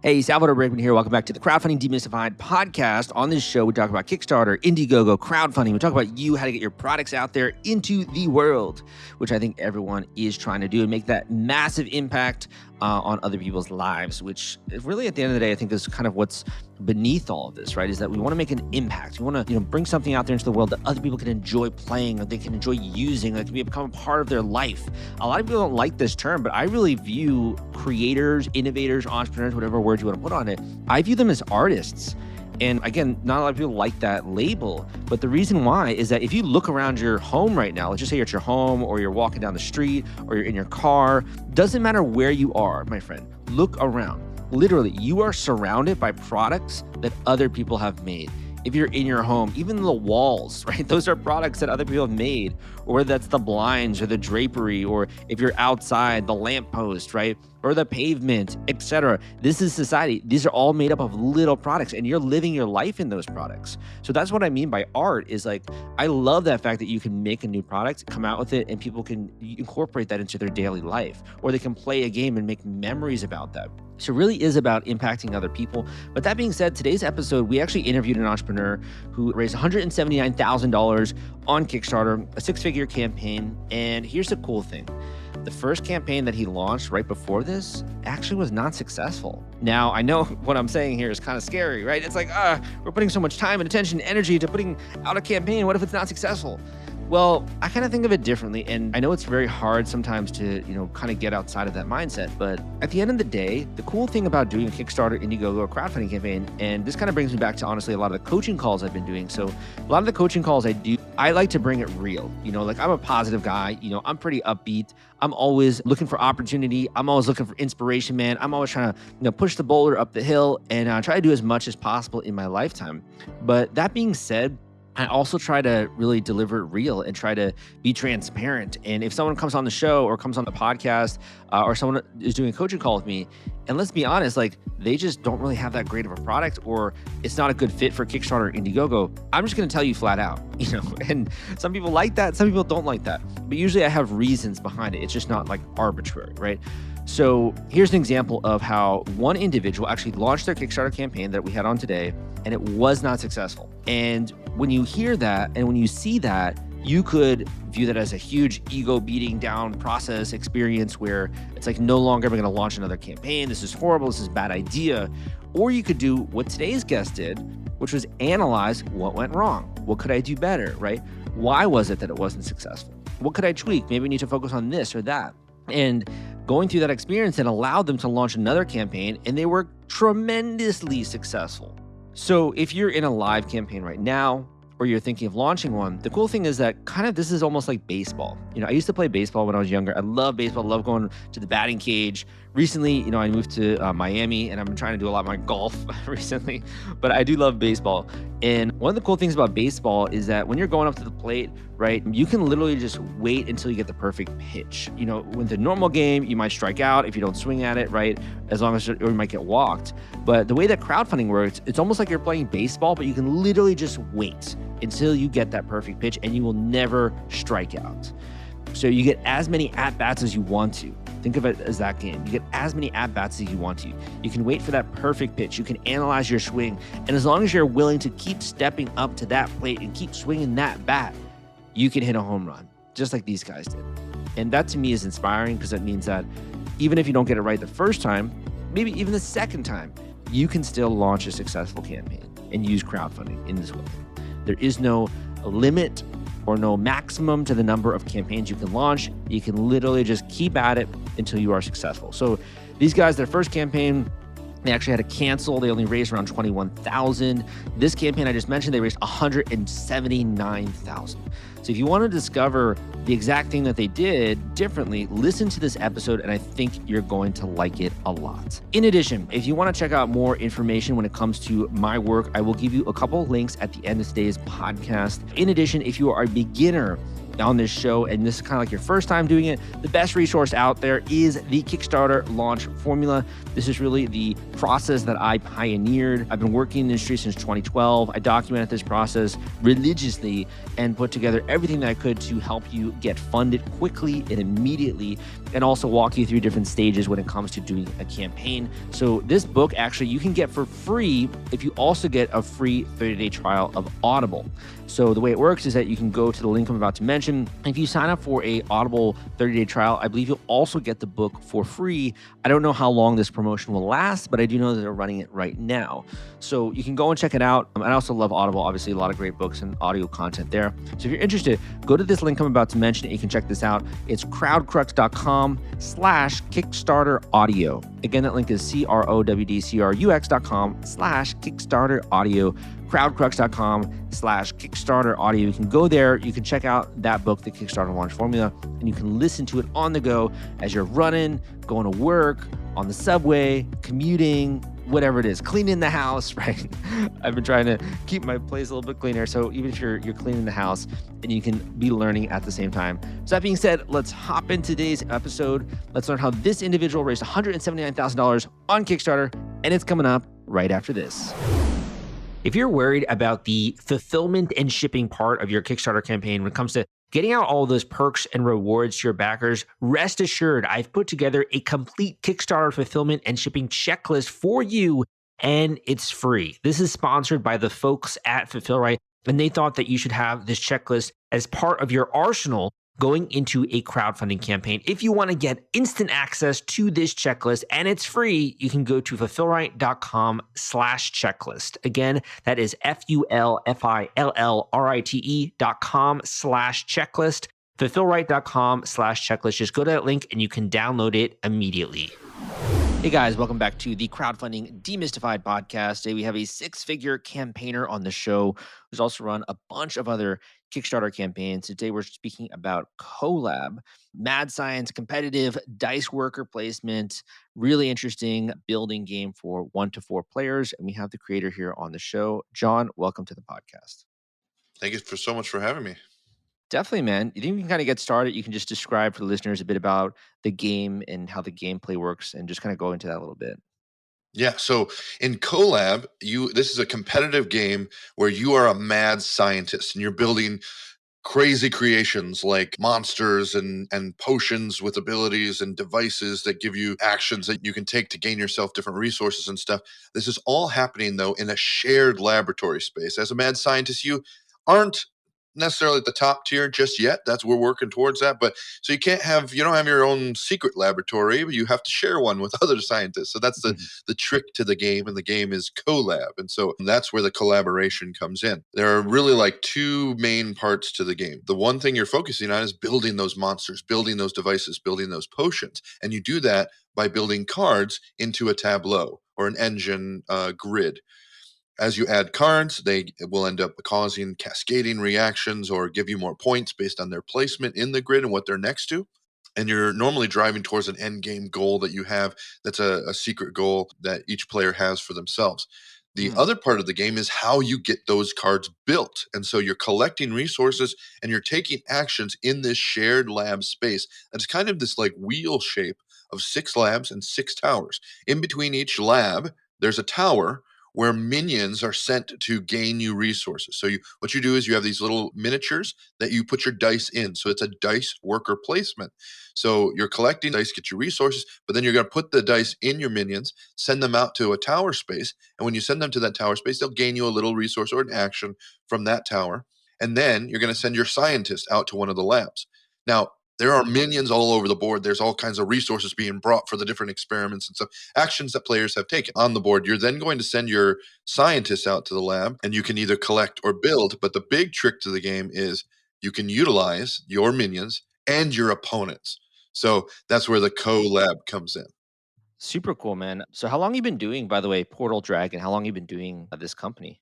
Hey, Salvador Briggman here. Welcome back to the Crowdfunding Demystified podcast. On this show, we talk about Kickstarter, Indiegogo, crowdfunding. We talk about how to get your products out there into the world, which I think everyone is trying to do and make that massive impact on other people's lives, which really at the end of the day, I think is kind of what's beneath all of this, right? Is that we want to make an impact. We want to, bring something out there into the world that other people can enjoy playing or they can enjoy using, like become a part of their life. A lot of people don't like this term, but I really view creators, innovators, entrepreneurs, whatever words you want to put on it, I view them as artists. And again, not a lot of people like that label, but the reason why is that if you look around your home right now, let's just say you're at your home or you're walking down the street or you're in your car, doesn't matter where you are, my friend, look around. Literally, you are surrounded by products that other people have made. If you're in your home, even the walls, right? Those are products that other people have made, or whether that's the blinds or the drapery, or if you're outside, the lamppost, right? Or the pavement, etc. This is society. These are all made up of little products, and you're living your life in those products. So that's what I mean by art is like, I love that fact that you can make a new product, come out with it, and people can incorporate that into their daily life, or they can play a game and make memories about that. So it really is about impacting other people. But that being said, today's episode, we actually interviewed an entrepreneur who raised $179,000 on Kickstarter, a six-figure campaign. And here's the cool thing. The first campaign that he launched right before this actually was not successful. Now, I know what I'm saying here is kind of scary, right? It's like, we're putting so much time and attention and energy to putting out a campaign. What if it's not successful? Well, I kind of think of it differently. And I know it's very hard sometimes to, kind of get outside of that mindset. But at the end of the day, the cool thing about doing a Kickstarter, Indiegogo, or crowdfunding campaign, and this kind of brings me back to, honestly, a lot of the coaching calls I've been doing. So a lot of the coaching calls I do, I like to bring it real. Like I'm a positive guy. I'm pretty upbeat. I'm always looking for opportunity. I'm always looking for inspiration, man. I'm always trying to, push the boulder up the hill and try to do as much as possible in my lifetime. But that being said, I also try to really deliver it real and try to be transparent. And if someone comes on the show or comes on the podcast or someone is doing a coaching call with me, and let's be honest, like they just don't really have that great of a product or it's not a good fit for Kickstarter or Indiegogo, I'm just going to tell you flat out, and some people like that. Some people don't like that. But usually I have reasons behind it. It's just not like arbitrary, right? So here's an example of how one individual actually launched their Kickstarter campaign that we had on today, and it was not successful. And when you hear that and when you see that, you could view that as a huge ego beating down process experience where it's like, no longer am I going to launch another campaign. This is horrible. This is a bad idea. Or you could do what today's guest did, which was analyze what went wrong. What could I do better, right? Why was it that it wasn't successful? What could I tweak? Maybe we need to focus on this or that. And going through that experience and allowed them to launch another campaign, and they were tremendously successful. So if you're in a live campaign right now, or you're thinking of launching one, the cool thing is that this is almost like baseball. I used to play baseball when I was younger. I love baseball, love going to the batting cage. Recently, I moved to Miami and I've been trying to do a lot of my golf recently, but I do love baseball. And one of the cool things about baseball is that when you're going up to the plate, right, you can literally just wait until you get the perfect pitch. With the normal game, you might strike out if you don't swing at it, right? As long as, or you might get walked. But the way that crowdfunding works, it's almost like you're playing baseball, but you can literally just wait until you get that perfect pitch and you will never strike out. So you get as many at-bats as you want to. Think of it as that game. You get as many at-bats as you want to. You can wait for that perfect pitch. You can analyze your swing. And as long as you're willing to keep stepping up to that plate and keep swinging that bat, you can hit a home run, just like these guys did. And that to me is inspiring because it means that even if you don't get it right the first time, maybe even the second time, you can still launch a successful campaign and use crowdfunding in this way. There is no limit or no maximum to the number of campaigns you can launch. You can literally just keep at it until you are successful. So these guys, their first campaign, they actually had to cancel. They only raised around $21,000. This campaign I just mentioned, they raised $179,000. So if you want to discover the exact thing that they did differently, listen to this episode, and I think you're going to like it a lot. In addition, if you want to check out more information when it comes to my work, I will give you a couple links at the end of today's podcast. In addition, if you are a beginner on this show, and this is kind of like your first time doing it, the best resource out there is the Kickstarter launch formula. This is really the process that I pioneered. I've been working in the industry since 2012. I documented this process religiously and put together everything that I could to help you get funded quickly and immediately, and also walk you through different stages when it comes to doing a campaign. So this book actually you can get for free if you also get a free 30-day trial of Audible. So the way it works is that you can go to the link I'm about to mention. If you sign up for a Audible 30-day trial, I believe you'll also get the book for free. I don't know how long this promotion will last, but I do know that they're running it right now. So you can go and check it out. I also love Audible, obviously a lot of great books and audio content there. So if you're interested, go to this link I'm about to mention and you can check this out. It's crowdcrux.com/Kickstarter audio. Again, that link is crowdcrux.com/Kickstarter audio. crowdcrux.com/Kickstarter audio. You can go there. You can check out that book, The Kickstarter Launch Formula, and you can listen to it on the go as you're running, going to work, on the subway, commuting, whatever it is, cleaning the house, right? I've been trying to keep my place a little bit cleaner. So even if you're cleaning the house, and you can be learning at the same time. So that being said, let's hop into today's episode. Let's learn how this individual raised $179,000 on Kickstarter, and it's coming up right after this. If you're worried about the fulfillment and shipping part of your Kickstarter campaign when it comes to getting out all those perks and rewards to your backers, rest assured, I've put together a complete Kickstarter fulfillment and shipping checklist for you, and it's free. This is sponsored by the folks at Fulfillrite, and they thought that you should have this checklist as part of your arsenal going into a crowdfunding campaign. If you want to get instant access to this checklist and it's free, you can go to fulfillrite.com/checklist. Again, that is fulfillrite.com/checklist. fulfillrite.com/checklist. Just go to that link and you can download it immediately. Hey guys, welcome back to the Crowdfunding Demystified podcast. Today we have a six-figure campaigner on the show who's also run a bunch of other Kickstarter campaigns. Today we're speaking about CoLab, mad science, competitive dice worker placement, really interesting building game for 1 to 4 players. And we have the creator here on the show. John, welcome to the podcast. Thank you so much for having me. Definitely, man. You think we can kind of get started? You can just describe for the listeners a bit about the game and how the gameplay works and just kind of go into that a little bit. Yeah, so in CoLab, this is a competitive game where you are a mad scientist and you're building crazy creations like monsters and potions with abilities and devices that give you actions that you can take to gain yourself different resources and stuff. This is all happening though in a shared laboratory space. As a mad scientist, you aren't necessarily at the top tier just yet. We're working towards that. But so you don't have your own secret laboratory, but you have to share one with other scientists. So that's the trick to the game, and the game is CoLab. And so that's where the collaboration comes in. There are really like two main parts to the game. The one thing you're focusing on is building those monsters, building those devices, building those potions. And you do that by building cards into a tableau or an engine grid. As you add cards, they will end up causing cascading reactions or give you more points based on their placement in the grid and what they're next to. And you're normally driving towards an end game goal that you have that's a secret goal that each player has for themselves. The other part of the game is how you get those cards built. And so you're collecting resources and you're taking actions in this shared lab space. That's kind of this like wheel shape of 6 labs and 6 towers. In between each lab, there's a tower where minions are sent to gain you resources. So what you do is you have these little miniatures that you put your dice in. So it's a dice worker placement. So you're collecting dice, get your resources, but then you're going to put the dice in your minions, send them out to a tower space. And when you send them to that tower space, they'll gain you a little resource or an action from that tower. And then you're going to send your scientist out to one of the labs. Now, there are minions all over the board. There's all kinds of resources being brought for the different experiments and stuff, actions that players have taken on the board. You're then going to send your scientists out to the lab, and you can either collect or build. But the big trick to the game is you can utilize your minions and your opponents. So that's where the CoLab comes in. Super cool, man. So how long you been doing, by the way, Portal Dragon? How long you been doing this company?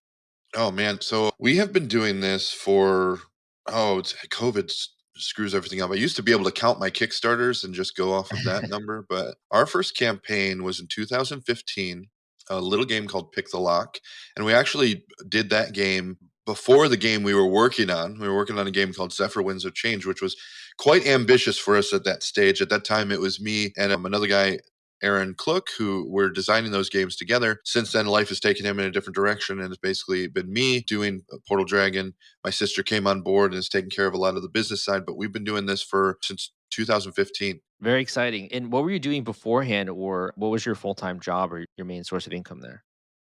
Oh, man. So we have been doing this for, COVID screws everything up. I used to be able to count my Kickstarters and just go off of that number, but our first campaign was in 2015, a little game called Pick the Lock. And we actually did that game before the game we were working on a game called Zephyr Winds of Change, which was quite ambitious for us at that stage. At that time, it was me and another guy, Aaron Klook, who were designing those games together. Since then, life has taken him in a different direction, and it's basically been me doing Portal Dragon. My sister came on board and is taking care of a lot of the business side, but we've been doing this since 2015. Very exciting. And what were you doing beforehand, or what was your full-time job or your main source of income there?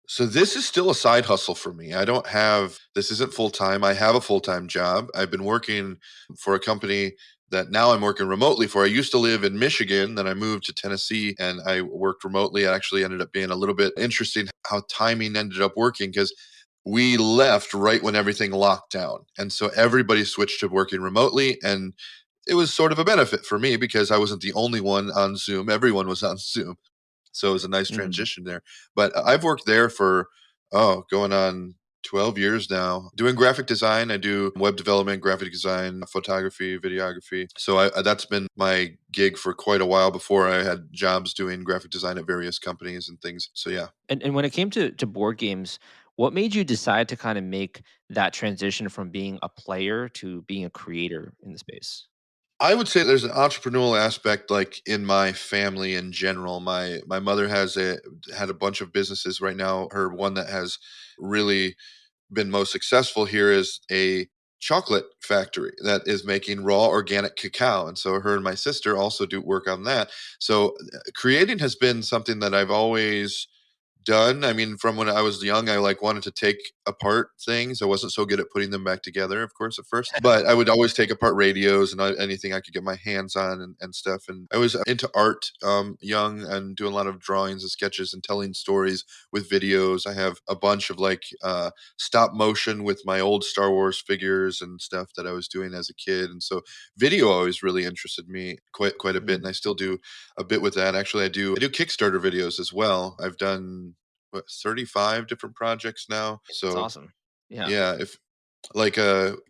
So this is still a side hustle for me. I don't have this isn't full time. I have a full time job. I've been working for a company that now I'm working remotely for. I used to live in Michigan, then I moved to Tennessee and I worked remotely. It actually ended up being a little bit interesting how timing ended up working because we left right when everything locked down. And so everybody switched to working remotely, and it was sort of a benefit for me because I wasn't the only one on Zoom. Everyone was on Zoom. So it was a nice Mhm. transition there. But I've worked there for, going on 12 years now, doing graphic design. I do web development, graphic design, photography, videography. So that's been my gig for quite a while before I had jobs doing graphic design at various companies and things. So yeah. And when it came to board games, what made you decide to kind of make that transition from being a player to being a creator in the space? I would say there's an entrepreneurial aspect like in my family in general. My mother had a bunch of businesses right now. Her one that has really been most successful here is a chocolate factory that is making raw organic cacao. And so her and my sister also do work on that. So creating has been something that I've always done. I mean, from when I was young, I like wanted to take apart things. I wasn't so good at putting them back together, of course, at first, but I would always take apart radios and anything I could get my hands on and stuff. And I was into art young and doing a lot of drawings and sketches and telling stories with videos. I have a bunch of stop motion with my old Star Wars figures and stuff that I was doing as a kid. And so video always really interested me quite a bit. And Mm, I still do a bit with that. Actually, I do Kickstarter videos as well. I've done 35 different projects now. that's So awesome. Yeah. yeah, if like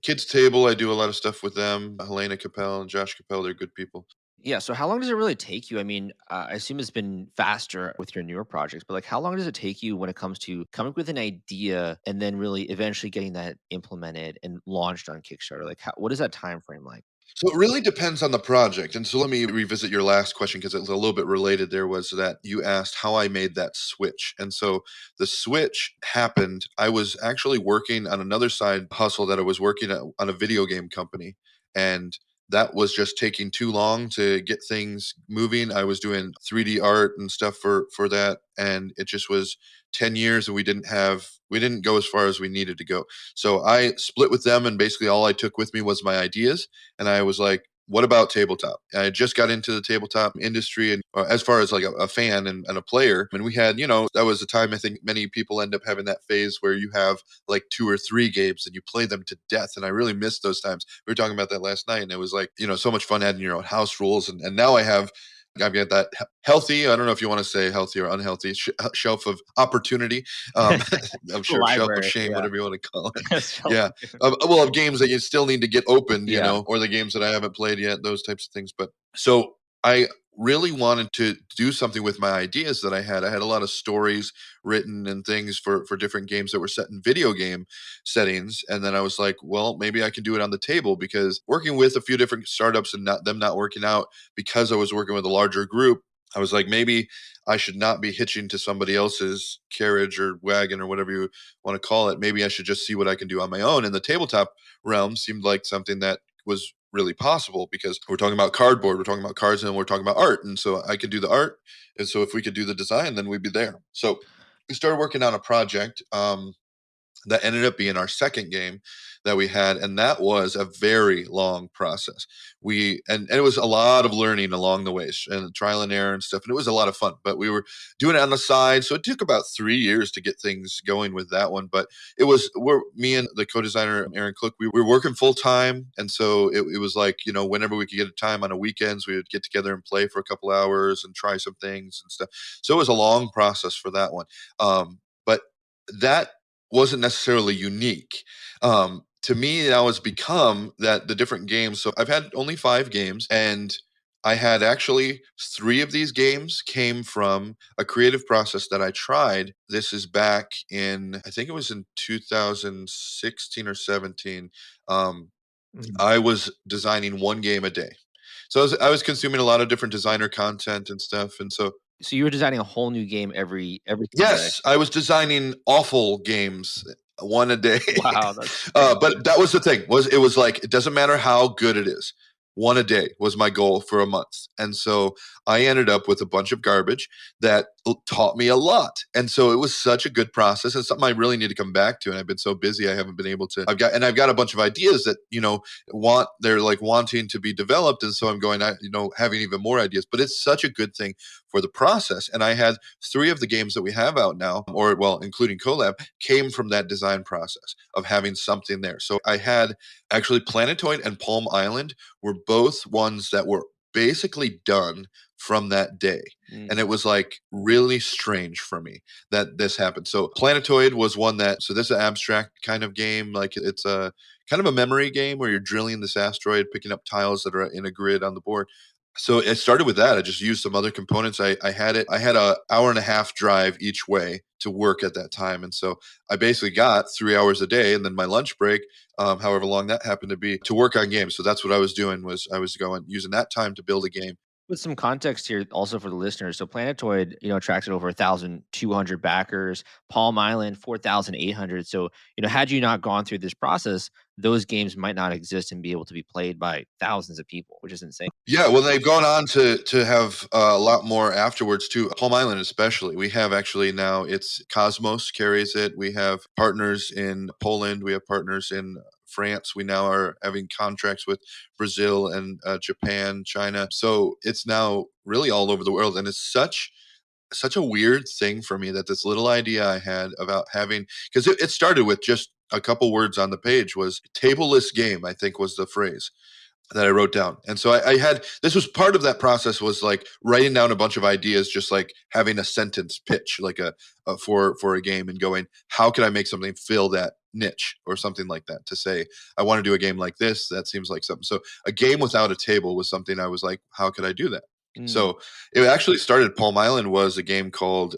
Kids Table, I do a lot of stuff with them. Helena Capel and Josh Capel, they're good people. Yeah. So how long does it really take you? I mean, I assume it's been faster with your newer projects, but like how long does it take you when it comes to coming up with an idea and then really eventually getting that implemented and launched on Kickstarter? Like what is that time frame like? So it really depends on the project. And so let me revisit your last question because it's a little bit related. There was that you asked how I made that switch. And so the switch happened. I was actually working on another side hustle that I was working on a video game company. And that was just taking too long to get things moving. I was doing 3D art and stuff for that. And it just was 10 years and we didn't go as far as we needed to go. So I split with them and basically all I took with me was my ideas and I was like, what about tabletop? I just got into the tabletop industry and as far as like a fan and a player. And we had, that was a time I think many people end up having that phase where you have like two or three games and you play them to death. And I really missed those times. We were talking about that last night and it was like, so much fun adding your own house rules. And now I've got that healthy, I don't know if you want to say healthy or unhealthy, shelf of opportunity. Um, I'm sure shelf of Library. shame, Yeah. whatever you want to call it. Shelf. Yeah. Well, of games that you still need to get opened, Yeah. or the games that I haven't played yet, those types of things. But so I really wanted to do something with my ideas that I had. I had a lot of stories written and things for different games that were set in video game settings. And then I was like, well, maybe I can do it on the table because working with a few different startups and not working out because I was working with a larger group, I was like, maybe I should not be hitching to somebody else's carriage or wagon or whatever you want to call it. Maybe I should just see what I can do on my own. And the tabletop realm seemed like something that was really possible because we're talking about cardboard, we're talking about cards, and we're talking about art. And so I could do the art. And so if we could do the design, then we'd be there. So we started working on a project. That ended up being our second game that we had, and that was a very long process. And it was a lot of learning along the way and trial and error and stuff, and it was a lot of fun. But we were doing it on the side, so it took about 3 years to get things going with that one. But we're me and the co-designer Aaron Cook, we were working full time, and so it was like whenever we could get a time on the weekends, we would get together and play for a couple hours and try some things and stuff. So it was a long process for that one. But that wasn't necessarily unique. To me, now has become that the different games. So I've had only 5 games, and I had actually 3 of these games came from a creative process that I tried. This is back in, I think it was in 2016 or 17. Um, Mhm. I was designing 1 game a day. So I was consuming a lot of different designer content and stuff, and so So you were designing a whole new game every single day. yes, I was designing awful games, 1 a day. Wow, that's crazy. But that was the thing, was it was like, it doesn't matter how good it is. 1 a day was my goal for a month, and so I ended up with a bunch of garbage that taught me a lot, and so it was such a good process, and something I really need to come back to, and I've been so busy, I haven't been able to. I've got a bunch of ideas that, they're, like, wanting to be developed, and so I'm going, having even more ideas, but it's such a good thing for the process, and I had 3 of the games that we have out now, or well, including CoLab, came from that design process of having something there. So I had actually Planetoid and Palm Island were both ones that were basically done from that day. And Mm. it was like really strange for me that this happened. So Planetoid was one that, so this is an abstract kind of game. Like it's a kind of a memory game where you're drilling this asteroid, picking up tiles that are in a grid on the board. So it started with that. I just used some other components. I had it. I had a hour and a half drive each way to work at that time, and so I basically got 3 hours a day, and then my lunch break, however long that happened to be, to work on games. So that's what I was doing. Was I was going using that time to build a game. With some context here also for the listeners. So Planetoid, attracted over 1,200 backers. Palm Island, 4,800. So, had you not gone through this process, those games might not exist and be able to be played by thousands of people, which is insane. Yeah, well, they've gone on to have a lot more afterwards too. Palm Island, especially, we have actually now it's Cosmos carries it. We have partners in Poland. We have partners in France. We now are having contracts with Brazil and Japan, China. So it's now really all over the world, and it's such a weird thing for me that this little idea I had about having, because it started with just a couple words on the page, was tableless game, I think was the phrase that I wrote down. And so I had, this was part of that process, was like writing down a bunch of ideas, just like having a sentence pitch, like for a game, and going, how can I make something fill that niche or something like that, to say, I want to do a game like this. That seems like something. So a game without a table was something I was like, how could I do that? Mm. So it actually started, Palm Island was a game called,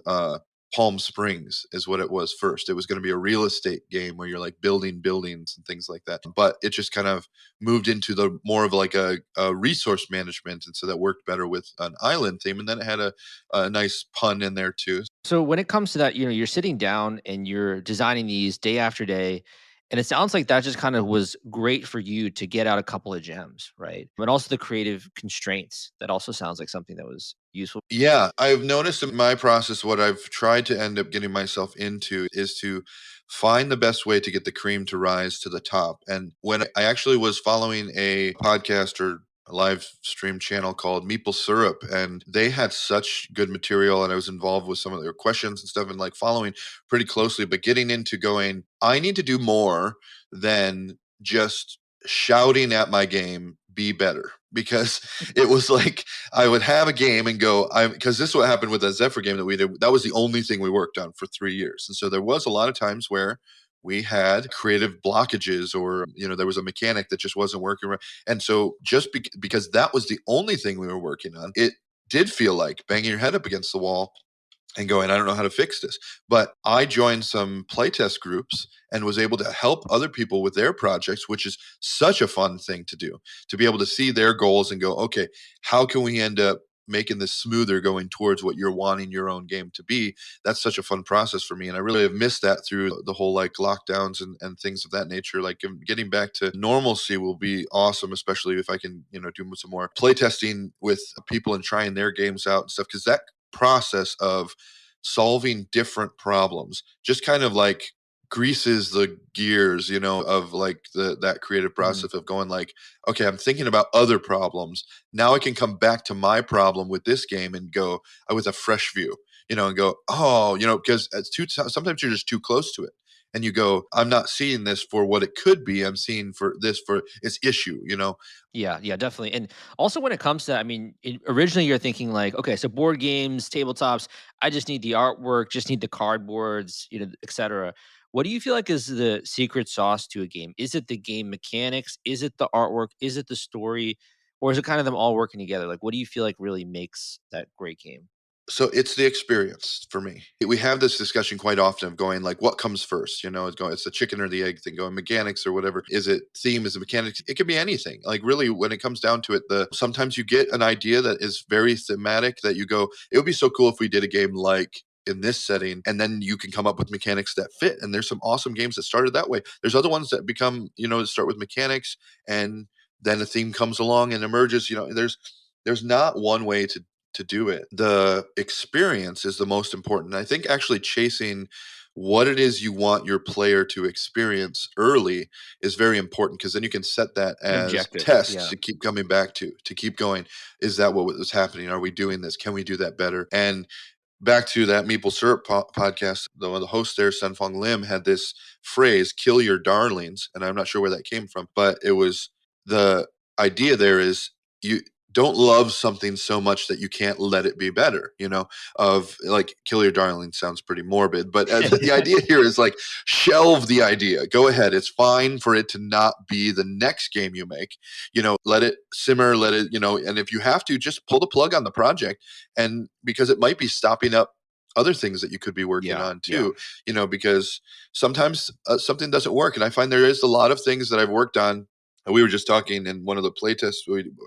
Palm Springs is what it was first. It was going to be a real estate game where you're like building buildings and things like that. But it just kind of moved into the more of like a resource management, and so that worked better with an island theme, and then it had a nice pun in there too. So when it comes to that, you're sitting down and you're designing these day after day. And it sounds like that just kind of was great for you to get out a couple of gems, right? But also the creative constraints. That also sounds like something that was useful. Yeah, I've noticed in my process, what I've tried to end up getting myself into is to find the best way to get the cream to rise to the top. And when I actually was following a podcast or a live stream channel called Meeple Syrup, and they had such good material, and I was involved with some of their questions and stuff, and like following pretty closely, but getting into going, I need to do more than just shouting at my game, be better. Because it was like, I would have a game and go, I because this is what happened with that Zephyr game that we did. That was the only thing we worked on for 3 years, and so there was a lot of times where we had creative blockages, or there was a mechanic that just wasn't working right. And so just because that was the only thing we were working on, it did feel like banging your head up against the wall and going, I don't know how to fix this. But I joined some playtest groups and was able to help other people with their projects, which is such a fun thing to do, to be able to see their goals and go, okay, how can we end up making this smoother going towards what you're wanting your own game to be? That's such a fun process for me. And I really have missed that through the whole like lockdowns and things of that nature. Like getting back to normalcy will be awesome, especially if I can, do some more playtesting with people and trying their games out and stuff. Cause that process of solving different problems just kind of like greases the gears, of like that creative Mhm. process of going like, okay, I'm thinking about other problems. Now I can come back to my problem with this game and go, with a fresh view, and go, oh, because it's sometimes you're just too close to it. And you go, I'm not seeing this for what it could be. I'm seeing for this for its issue. Yeah, yeah, definitely. And also when it comes to, I mean, originally you're thinking like, okay, so board games, tabletops, I just need the artwork, just need the cardboards, etc. What do you feel like is the secret sauce to a game? Is it the game mechanics? Is it the artwork? Is it the story? Or is it kind of them all working together? Like, what do you feel like really makes that great game? So it's the experience for me. We have this discussion quite often of going like, what comes first? It's the chicken or the egg thing. Going mechanics or whatever. Is it theme? Is it mechanics? It could be anything. Like really, when it comes down to it, sometimes you get an idea that is very thematic that you go, it would be so cool if we did a game like in this setting, and then you can come up with mechanics that fit. And there's some awesome games that started that way. There's other ones that become, start with mechanics, and then a theme comes along and emerges. There's not one way to do it. The experience is the most important. I think actually chasing what it is you want your player to experience early is very important, because then you can set that An as objective. tests Yeah. to keep coming back to keep going. Is that what was happening? Are we doing this? Can we do that better? And back to that Maple Syrup podcast, the host there, Sunfong Lim, had this phrase, kill your darlings. And I'm not sure where that came from, but it was the idea there is you don't love something so much that you can't let it be better, of like kill your darling sounds pretty morbid, but the idea here is like shelve the idea. Go ahead. It's fine for it to not be the next game you make, let it simmer, let it, and if you have to, just pull the plug on the project. And because it might be stopping up other things that you could be working Yeah. on Yeah. too, because sometimes something doesn't work. And I find there is a lot of things that I've worked on. We were just talking in one of the playtests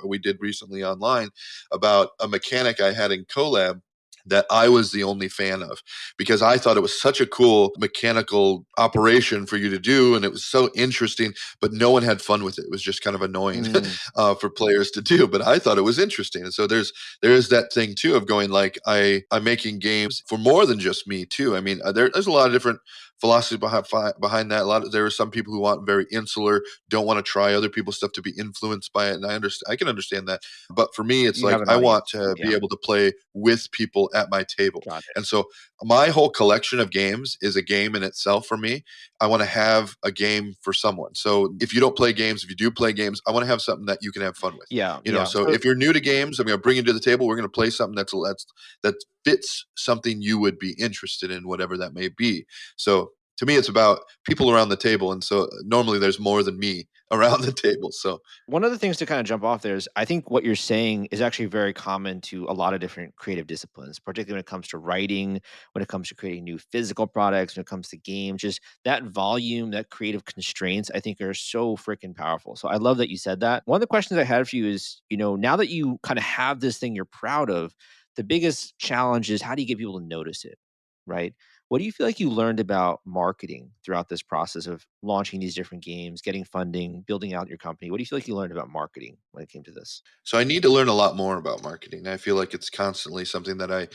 we did recently online about a mechanic I had in CoLab that I was the only fan of, because I thought it was such a cool mechanical operation for you to do. And it was so interesting, but no one had fun with it. It was just kind of annoying Mm. for players to do, but I thought it was interesting. And so there is that thing too of going like, I'm making games for more than just me too. I mean, there's a lot of different philosophy behind that. There are some people who want very insular, don't want to try other people's stuff to be influenced by it. And I can understand that. But for me, it's You have like, an I want audience. to be Yeah. able to play with people at my table. Got it. And so my whole collection of games is a game in itself for me. I want to have a game for someone. So if you don't play games, if you do play games, I want to have something that you can have fun with. Yeah. Yeah. So So if you're new to games, I'm going to bring you to the table. We're going to play something that fits something you would be interested in, whatever that may be. So to me, it's about people around the table. And so normally there's more than me around the table. So one of the things to kind of jump off there is I think what you're saying is actually very common to a lot of different creative disciplines, particularly when it comes to writing, when it comes to creating new physical products, when it comes to games, just that volume, that creative constraints, I think are so freaking powerful. So I love that you said that. One of the questions I had for you is, now that you kind of have this thing you're proud of, the biggest challenge is how do you get people to notice it? Right. What do you feel like you learned about marketing throughout this process of launching these different games, getting funding, building out your company? What do you feel like you learned about marketing when it came to this? So I need to learn a lot more about marketing. I feel like it's constantly something that I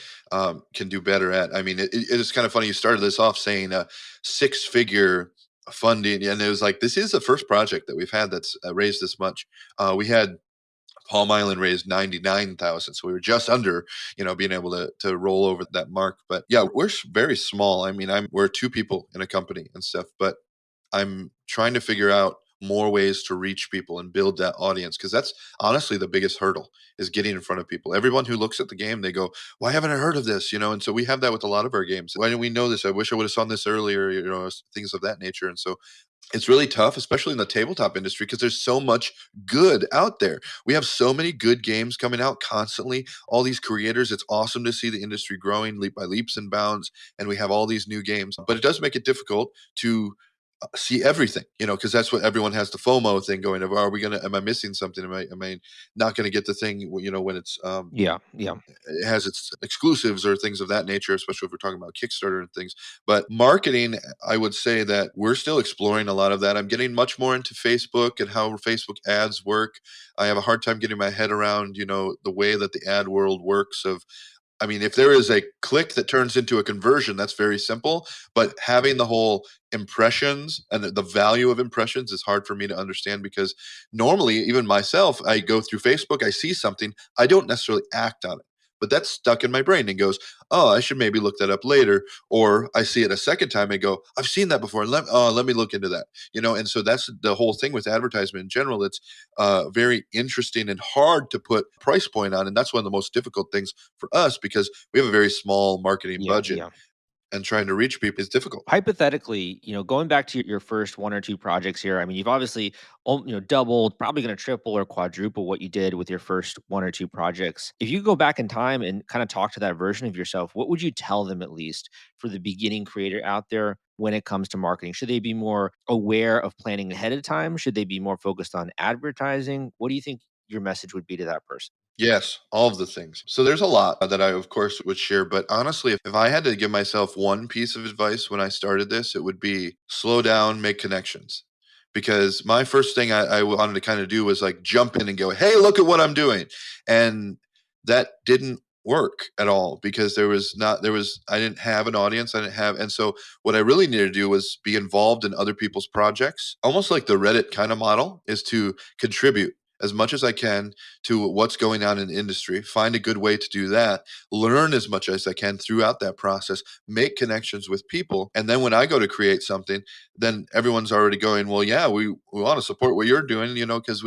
can do better at. I mean, it is kind of funny. You started this off saying six-figure funding, and it was like this is the first project that we've had that's raised this much. We had Palm Island raised 99,000, so we were just under, being able to roll over that mark. But yeah, we're very small. I mean, we're two people in a company and stuff, but I'm trying to figure out more ways to reach people and build that audience, because that's honestly the biggest hurdle is getting in front of people. Everyone who looks at the game, they go, "Why haven't I heard of this?" And so we have that with a lot of our games. Why didn't we know this? I wish I would have saw this earlier. Things of that nature. And so it's really tough, especially in the tabletop industry, because there's so much good out there. We have so many good games coming out constantly. All these creators, it's awesome to see the industry growing leap by leaps and bounds. And we have all these new games, but it does make it difficult to see everything, because that's what everyone has the FOMO thing going of, am I missing something? Am I not going to get the thing, when Yeah, yeah, it has its exclusives or things of that nature, especially if we're talking about Kickstarter and things. But marketing, I would say that we're still exploring a lot of that. I'm getting much more into Facebook and how Facebook ads work. I have a hard time getting my head around, the way that the ad world works of, I mean, if there is a click that turns into a conversion, that's very simple. But having the whole impressions and the value of impressions is hard for me to understand, because normally, even myself, I go through Facebook, I see something, I don't necessarily act on it. But that's stuck in my brain and goes, oh, I should maybe look that up later. Or I see it a second time and go, I've seen that before. Let me look into that. And so that's the whole thing with advertisement in general. It's very interesting and hard to put price point on. And that's one of the most difficult things for us, because we have a very small marketing yeah, budget. yeah. and trying to reach people is difficult. Hypothetically, going back to your first 1 or 2 projects here, I mean, you've obviously, doubled, probably gonna triple or quadruple what you did with your first 1 or 2 projects. If you go back in time and kinda talk to that version of yourself, what would you tell them at least for the beginning creator out there when it comes to marketing? Should they be more aware of planning ahead of time? Should they be more focused on advertising? What do you think your message would be to that person? Yes, all of the things. So there's a lot that I, of course, would share. But honestly, if I had to give myself one piece of advice when I started this, it would be slow down, make connections. Because my first thing I wanted to kind of do was like jump in and go, hey, look at what I'm doing. And that didn't work at all because I didn't have an audience. And so what I really needed to do was be involved in other people's projects, almost like the Reddit kind of model is to contribute as much as I can to what's going on in the industry, find a good way to do that, learn as much as I can throughout that process, make connections with people. And then when I go to create something, then everyone's already going, well, yeah, we want to support what you're doing, because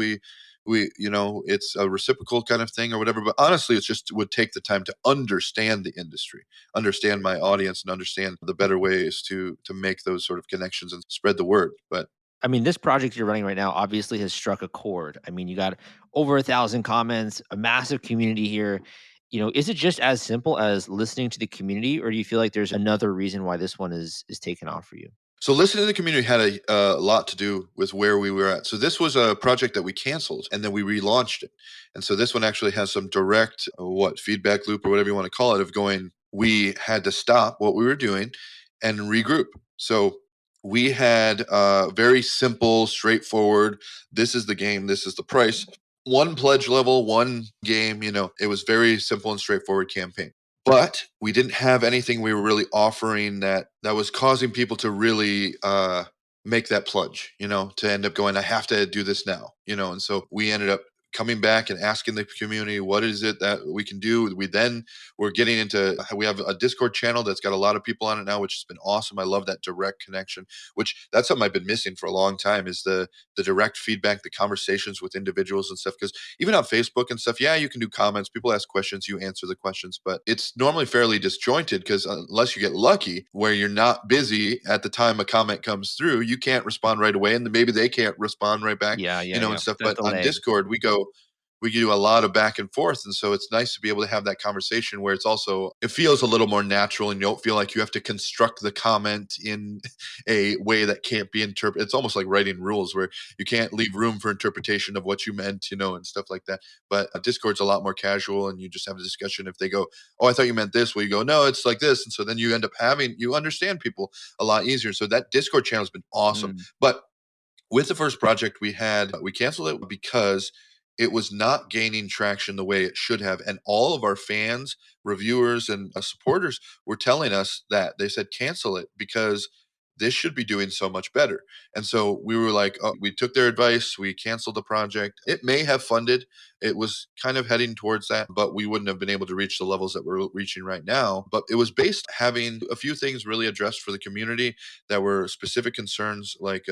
it's a reciprocal kind of thing or whatever. But honestly, it's just would take the time to understand the industry, understand my audience, and understand the better ways to make those sort of connections and spread the word. But I mean, this project you're running right now obviously has struck a chord. I mean, you got over 1,000 comments, a massive community here. Is it just as simple as listening to the community, or do you feel like there's another reason why this one is taking off for you? So listening to the community had a lot to do with where we were at. So this was a project that we canceled and then we relaunched it. And so this one actually has some direct feedback loop or whatever you want to call it of going, we had to stop what we were doing and regroup. So we had very simple, straightforward, this is the game, this is the price. One pledge level, one game, it was very simple and straightforward campaign, but we didn't have anything we were really offering that was causing people to really make that plunge, to end up going, I have to do this now, and so we ended up coming back and asking the community, what is it that we can do? We're getting into, we have a Discord channel that's got a lot of people on it now, which has been awesome. I love that direct connection, which that's something I've been missing for a long time, is the direct feedback, the conversations with individuals and stuff. Because even on Facebook and stuff, yeah, you can do comments. People ask questions, you answer the questions, but it's normally fairly disjointed because unless you get lucky where you're not busy at the time a comment comes through, you can't respond right away. And then maybe they can't respond right back, Yeah, yeah, and yeah. stuff. That But on delay. Discord, we do a lot of back and forth. And so it's nice to be able to have that conversation where it feels a little more natural and you don't feel like you have to construct the comment in a way that can't be interpreted. It's almost like writing rules where you can't leave room for interpretation of what you meant, and stuff like that. But Discord's a lot more casual and you just have a discussion. If they go, oh, I thought you meant this. Well, you go, no, it's like this. And so then you understand people a lot easier. So that Discord channel has been awesome. Mm. But with the first project we canceled it because it was not gaining traction the way it should have. And all of our fans, reviewers, and supporters were telling us that they said, cancel it because this should be doing so much better. And so we were like, oh, we took their advice. We canceled the project. It may have funded. It was kind of heading towards that, but we wouldn't have been able to reach the levels that we're reaching right now. But it was based having a few things really addressed for the community that were specific concerns, like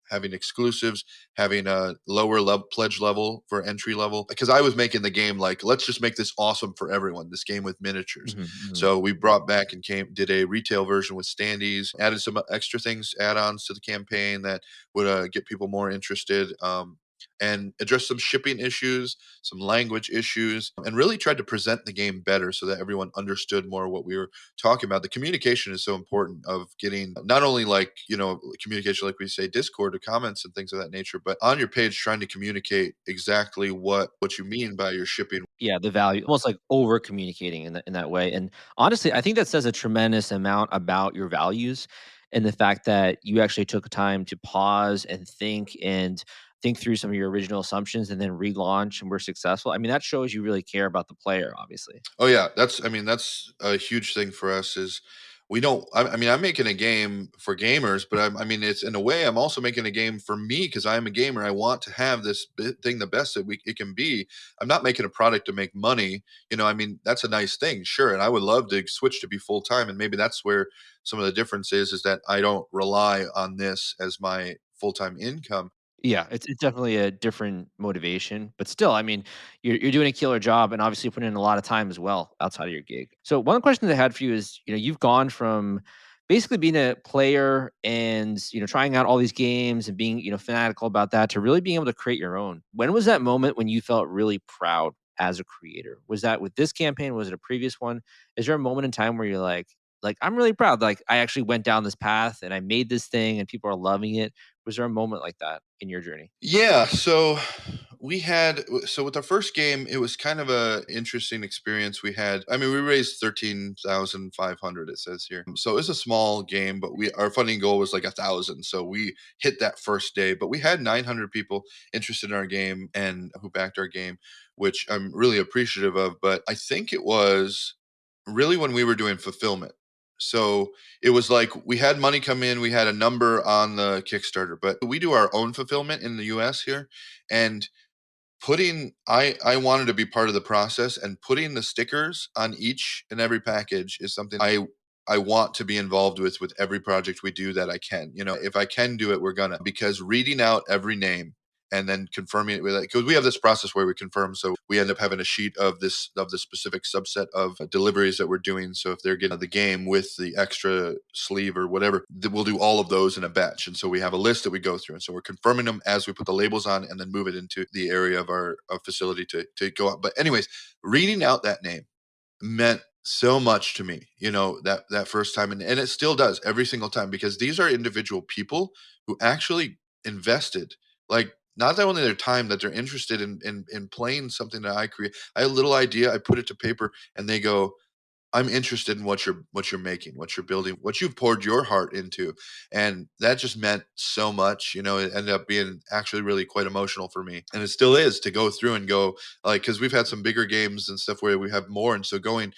having exclusives, having a lower pledge level for entry level. Because I was making the game like, let's just make this awesome for everyone. This game with miniatures. Mhm, mhm. So we brought back and did a retail version with standees, added some extra things, add-ons to the campaign that would get people more interested. And address some shipping issues, some language issues, and really tried to present the game better so that everyone understood more what we were talking about. The communication is so important of getting not only like, communication, like we say, Discord or comments and things of that nature, but on your page trying to communicate exactly what you mean by your shipping. Yeah, the value, almost like over communicating in that way. And honestly, I think that says a tremendous amount about your values and the fact that you actually took time to pause and think through some of your original assumptions and then relaunch and were successful. I mean, that shows you really care about the player, obviously. Oh yeah, that's a huge thing for us is we don't. I mean, I'm making a game for gamers, but I mean, it's in a way I'm also making a game for me because I'm a gamer. I want to have this thing the best that it can be. I'm not making a product to make money. I mean, that's a nice thing, sure, and I would love to switch to be full time, and maybe that's where some of the difference is that I don't rely on this as my full time income. Yeah, it's definitely a different motivation, but still, I mean, you're doing a killer job and obviously putting in a lot of time as well outside of your gig. So one question that I had for you is, you've gone from basically being a player and, trying out all these games and being, fanatical about that to really being able to create your own. When was that moment when you felt really proud as a creator? Was that with this campaign? Was it a previous one? Is there a moment in time where you're like I'm really proud, like I actually went down this path and I made this thing and people are loving it? Was there a moment like that in your journey? Yeah, so so with our first game, it was kind of a interesting experience. I mean, we raised 13,500, it says here. So it's a small game, but our funding goal was like 1,000. So we hit that first day, but we had 900 people interested in our game and who backed our game, which I'm really appreciative of. But I think it was really when we were doing fulfillment. So it was like we had money come in, we had a number on the Kickstarter, but we do our own fulfillment in the US here. And I wanted to be part of the process, and putting the stickers on each and every package is something I want to be involved with every project we do that I can. If I can do it, we're gonna, because reading out every name and then confirming it with it, because we have this process where we confirm. So we end up having a sheet of the specific subset of deliveries that we're doing. So if they're getting the game with the extra sleeve or whatever, we'll do all of those in a batch. And so we have a list that we go through. And so we're confirming them as we put the labels on and then move it into the area of our facility to go out. But anyways, reading out that name meant so much to me, that first time. And it still does every single time, because these are individual people who actually invested, like, not that only their time, that they're interested in playing something that I create. I had a little idea, I put it to paper, and they go, I'm interested in what you're making, what you're building, what you've poured your heart into. And that just meant so much. It ended up being actually really quite emotional for me. And it still is, to go through and go, like, because we've had some bigger games and stuff where we have more. And so doing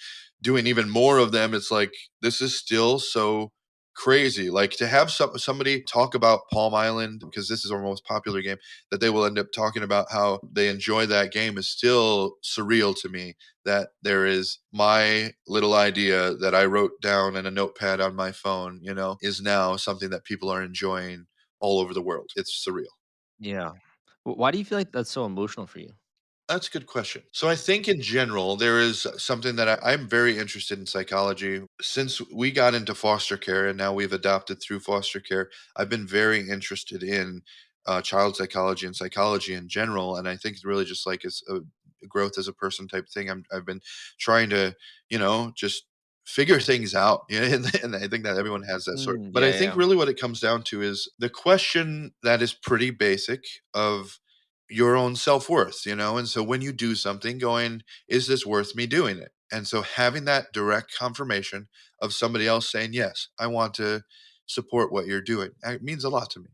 even more of them, it's like, this is still so crazy. Like, to have somebody talk about Palm Island, because this is our most popular game, that they will end up talking about how they enjoy that game, is still surreal to me. That there is my little idea that I wrote down in a notepad on my phone, is now something that people are enjoying all over the world. It's surreal. Yeah. Why do you feel like that's so emotional for you? That's a good question. So I think in general, there is something that I'm very interested in psychology. Since we got into foster care and now we've adopted through foster care, I've been very interested in child psychology and psychology in general. And I think it's really just like it's a growth as a person type thing. I've been trying to, just figure things out. And I think that everyone has that sort. But Yeah, I yeah, think yeah. really what it comes down to is the question that is pretty basic of your own self-worth, and so when you do something, going, is this worth me doing it? And so having that direct confirmation of somebody else saying, yes, I want to support what you're doing, it means a lot to me.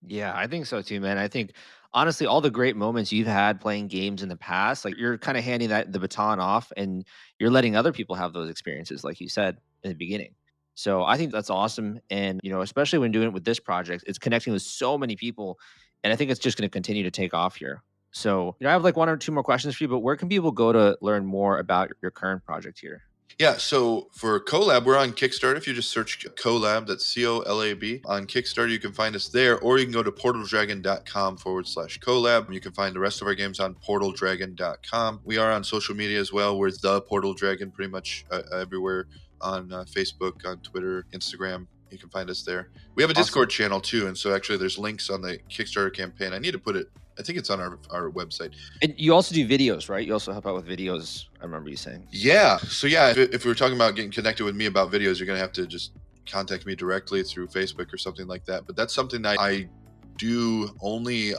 Yeah, I think so too, man. I think honestly, all the great moments you've had playing games in the past, like you're kind of handing the baton off and you're letting other people have those experiences, like you said in the beginning. So I think that's awesome. And, especially when doing it with this project, it's connecting with so many people. And I think it's just going to continue to take off here. So, I have like one or two more questions for you, but where can people go to learn more about your current project here? Yeah, so for CoLab, we're on Kickstarter. If you just search CoLab, that's COLAB on Kickstarter, you can find us there, or you can go to portaldragon.com/CoLab. You can find the rest of our games on portaldragon.com. We are on social media as well. We're the Portal Dragon pretty much everywhere, on Facebook, on Twitter, Instagram. You can find us there. We have a Awesome. Discord channel too, and so actually there's links on the Kickstarter campaign. I need to put it, I think it's on our website. And you also do videos, right? You also help out with videos. I remember you saying. Yeah. So yeah, if we were talking about getting connected with me about videos, you're gonna have to just contact me directly through Facebook or something like that. But that's something that I do only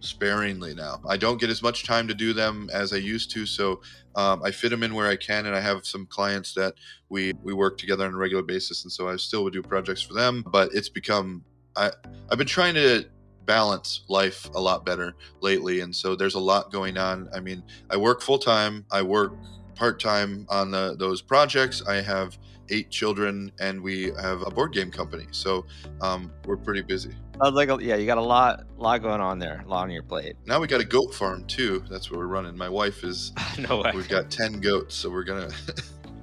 sparingly now. I don't get as much time to do them as I used to, so I fit them in where I can, and I have some clients that we work together on a regular basis, and so I still would do projects for them. But it's become I've been trying to balance life a lot better lately, and so there's a lot going on. I mean, I work full time, I work part time on those projects. I have 8 children, and we have a board game company, so we're pretty busy. I was like, yeah, you got a lot going on there, a lot on your plate. Now we got a goat farm too. That's what we're running. My wife is. No way. We've got 10 goats, so we're gonna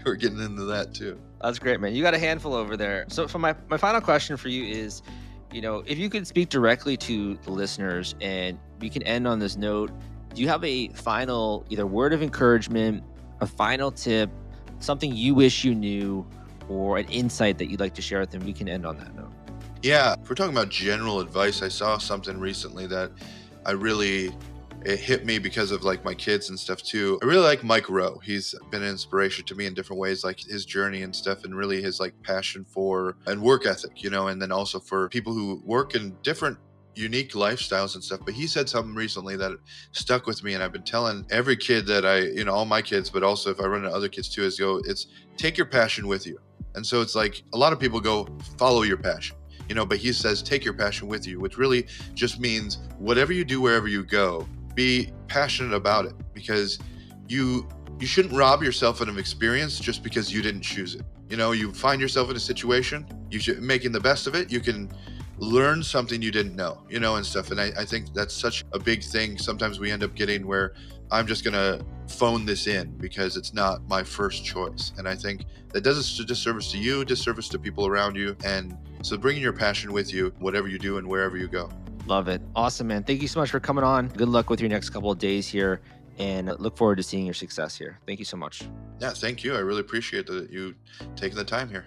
we're getting into that too. That's great, man. You got a handful over there. So for my final question for you is, If you could speak directly to the listeners and we can end on this note, do you have a final either word of encouragement, a final tip, something you wish you knew, or an insight that you'd like to share with them? We can end on that note. Yeah, if we're talking about general advice, I saw something recently that it hit me because of like my kids and stuff too. I really like Mike Rowe. He's been an inspiration to me in different ways, like his journey and stuff, and really his like passion for and work ethic, and then also for people who work in different unique lifestyles and stuff. But he said something recently that stuck with me, and I've been telling every kid that all my kids, but also if I run into other kids too, it's take your passion with you. And so it's like a lot of people go follow your passion, but he says take your passion with you, which really just means whatever you do, wherever you go, be passionate about it, because you shouldn't rob yourself of an experience just because you didn't choose it. You find yourself in a situation, you should making the best of it. You can learn something you didn't know, and stuff. And I think that's such a big thing. Sometimes we end up getting where I'm just going to phone this in because it's not my first choice. And I think that does a disservice to you, disservice to people around you. And so bringing your passion with you, whatever you do and wherever you go. Love it. Awesome, man. Thank you so much for coming on. Good luck with your next couple of days here, and look forward to seeing your success here. Thank you so much. Yeah, thank you. I really appreciate you taking the time here.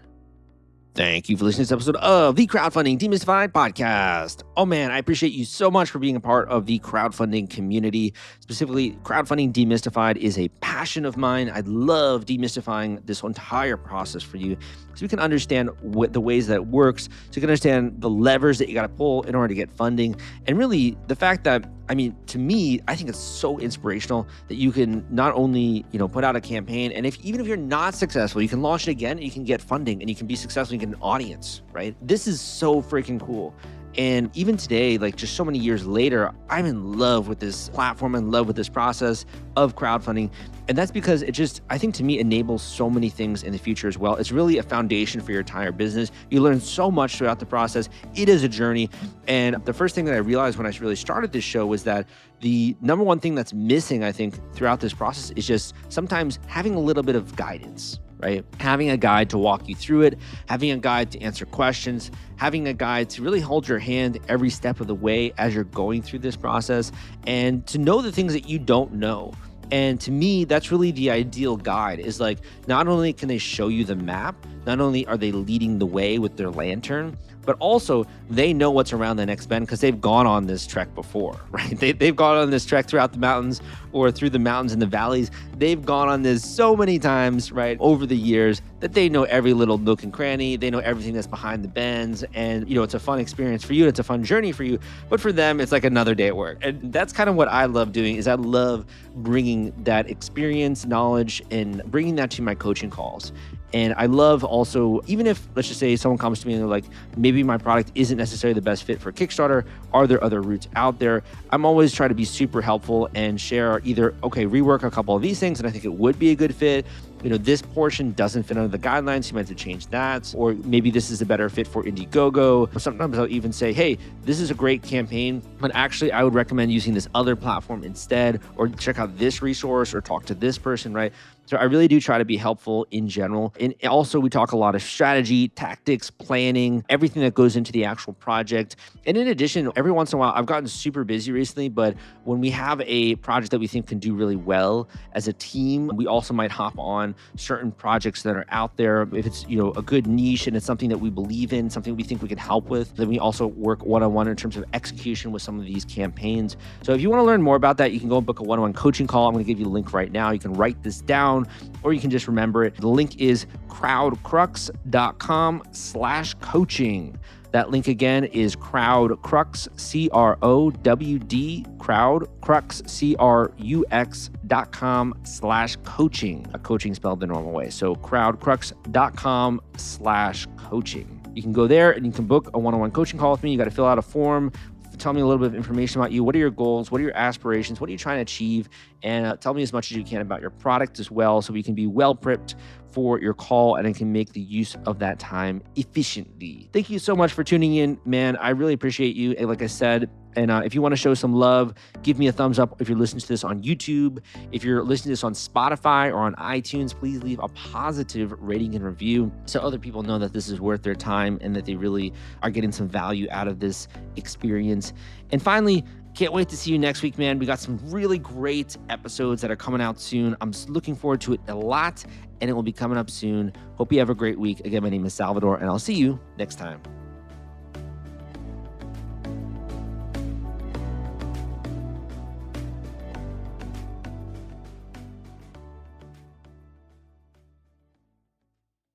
Thank you for listening to this episode of the Crowdfunding Demystified podcast. Oh man, I appreciate you so much for being a part of the crowdfunding community. Specifically, Crowdfunding Demystified is a passion of mine. I love demystifying this entire process for you so you can understand what the ways that it works, so you can understand the levers that you got to pull in order to get funding. And really the fact that, to me, I think it's so inspirational that you can not only, put out a campaign, and even if you're not successful, you can launch it again and you can get funding and you can be successful and get an audience, right? This is so freaking cool. And even today, like just so many years later, I'm in love with this platform, in love with this process of crowdfunding. And that's because it just, I think to me, enables so many things in the future as well. It's really a foundation for your entire business. You learn so much throughout the process. It is a journey. And the first thing that I realized when I really started this show was that the number one thing that's missing, I think, throughout this process is just sometimes having a little bit of guidance, right? Having a guide to walk you through it, having a guide to answer questions, having a guide to really hold your hand every step of the way as you're going through this process, and to know the things that you don't know. And to me, that's really the ideal guide, is like, not only can they show you the map, not only are they leading the way with their lantern, but also they know what's around the next bend because they've gone on this trek before, right? They've gone on this trek throughout the mountains or through the mountains and the valleys. They've gone on this so many times, right, over the years, that they know every little nook and cranny. They know everything that's behind the bends. And, it's a fun experience for you. It's a fun journey for you. But for them, it's like another day at work. And that's kind of what I love doing, is I love bringing that experience, knowledge, and bringing that to my coaching calls. And I love also, even if, let's just say someone comes to me and they're like, maybe my product isn't necessarily the best fit for Kickstarter. Are there other routes out there? I'm always trying to be super helpful and share either, okay, rework a couple of these things and I think it would be a good fit. This portion doesn't fit under the guidelines, you might have to change that. Or maybe this is a better fit for Indiegogo. Sometimes I'll even say, hey, this is a great campaign, but actually I would recommend using this other platform instead, or check out this resource or talk to this person, right? So I really do try to be helpful in general. And also we talk a lot of strategy, tactics, planning, everything that goes into the actual project. And in addition, every once in a while, I've gotten super busy recently, but when we have a project that we think can do really well as a team, we also might hop on certain projects that are out there. If it's, a good niche and it's something that we believe in, something we think we can help with, then we also work one-on-one in terms of execution with some of these campaigns. So if you want to learn more about that, you can go and book a one-on-one coaching call. I'm going to give you a link right now. You can write this down, or you can just remember it. The link is crowdcrux.com/coaching. That link again is crowdcrux, CROWD, crowdcrux.com/coaching. A coaching spelled the normal way. So crowdcrux.com/coaching. You can go there and you can book a one-on-one coaching call with me. You got to fill out a form. Tell me a little bit of information about you. What are your goals? What are your aspirations? What are you trying to achieve? And tell me as much as you can about your product as well, so we can be well prepped for your call, and I can make the use of that time efficiently. Thank you so much for tuning in, man. I really appreciate you. And like I said, and if you want to show some love, give me a thumbs up if you're listening to this on YouTube. If you're listening to this on Spotify or on iTunes, please leave a positive rating and review so other people know that this is worth their time and that they really are getting some value out of this experience. And finally, can't wait to see you next week, man. We got some really great episodes that are coming out soon. I'm looking forward to it a lot, and it will be coming up soon. Hope you have a great week. Again, my name is Salvador, and I'll see you next time.